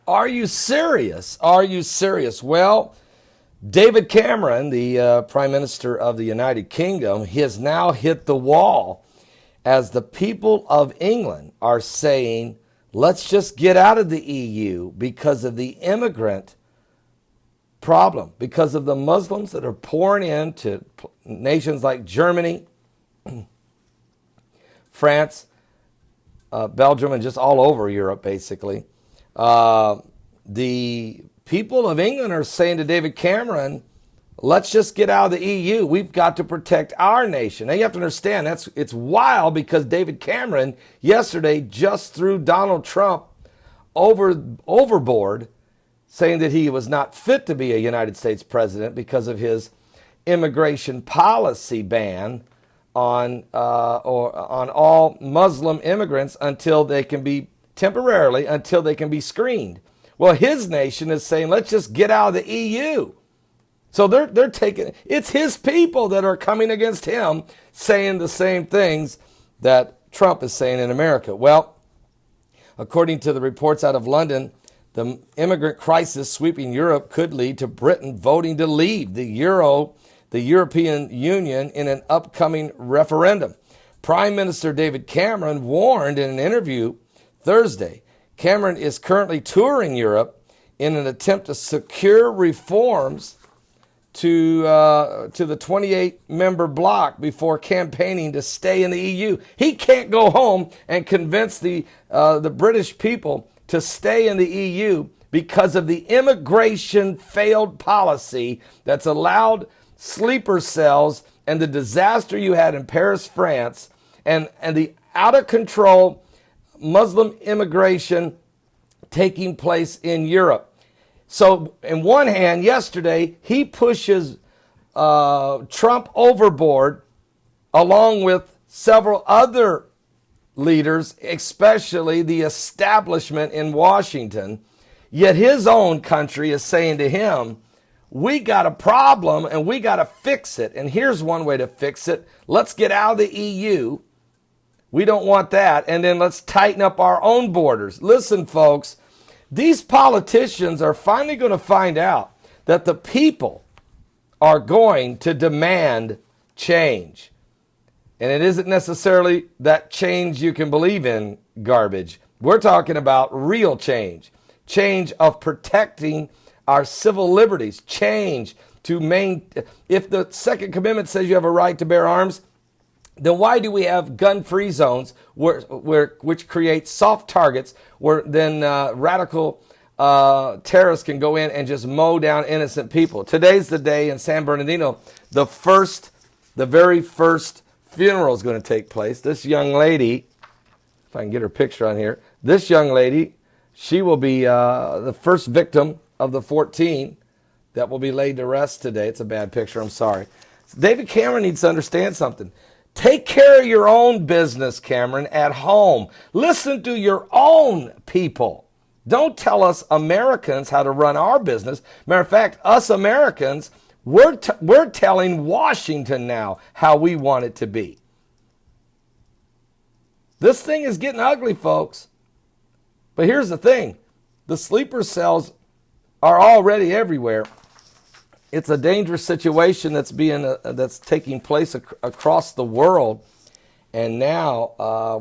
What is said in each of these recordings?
Are you serious? Are you serious? Well, David Cameron, the Prime Minister of the United Kingdom, he has now hit the wall as the people of England are saying, let's just get out of the EU because of the immigrant problem, because of the Muslims that are pouring into nations like Germany, France, Belgium, and just all over Europe, basically. The people of England are saying to David Cameron, let's just get out of the EU. We've got to protect our nation. Now you have to understand it's wild because David Cameron yesterday just threw Donald Trump overboard, saying that he was not fit to be a United States president because of his immigration policy ban on all Muslim immigrants until they can be screened. Well, his nation is saying, let's just get out of the EU. So they're taking, it's his people that are coming against him, saying the same things that Trump is saying in America. Well, according to the reports out of London, the immigrant crisis sweeping Europe could lead to Britain voting to leave the European Union in an upcoming referendum. Prime Minister David Cameron warned in an interview Thursday. Cameron is currently touring Europe in an attempt to secure reforms to the 28-member bloc before campaigning to stay in the EU. He can't go home and convince the British people to stay in the EU because of the immigration failed policy that's allowed sleeper cells and the disaster you had in Paris, France, and the out-of-control Muslim immigration taking place in Europe. So, in one hand, yesterday, he pushes Trump overboard along with several other leaders, especially the establishment in Washington. Yet his own country is saying to him, we got a problem and we got to fix it. And here's one way to fix it. Let's get out of the EU. We don't want that. And then let's tighten up our own borders. Listen, folks. These politicians are finally going to find out that the people are going to demand change. And it isn't necessarily that change you can believe in garbage. We're talking about real change. Change of protecting our civil liberties. Change to if the Second Amendment says you have a right to bear arms, then why do we have gun-free zones which create soft targets where then radical terrorists can go in and just mow down innocent people? Today's the day in San Bernardino, the very first funeral is going to take place. This young lady, if I can get her picture on here, this young lady, she will be the first victim of the 14 that will be laid to rest today. It's a bad picture, I'm sorry. David Cameron needs to understand something. Take care of your own business, Cameron, at home. Listen to your own people. Don't tell us Americans how to run our business. Matter of fact, us Americans, we're telling Washington now how we want it to be. This thing is getting ugly, folks. But here's the thing. The sleeper cells are already everywhere. It's a dangerous situation that's taking place across the world. And now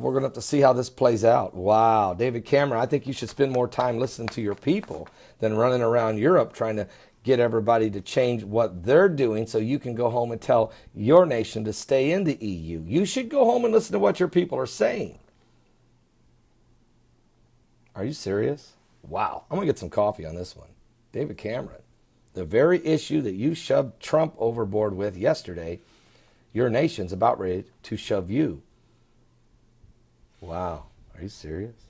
we're going to have to see how this plays out. Wow, David Cameron, I think you should spend more time listening to your people than running around Europe trying to get everybody to change what they're doing so you can go home and tell your nation to stay in the EU. You should go home and listen to what your people are saying. Are you serious? Wow, I'm going to get some coffee on this one. David Cameron. The very issue that you shoved Trump overboard with yesterday, your nation's about ready to shove you. Wow. Are you serious?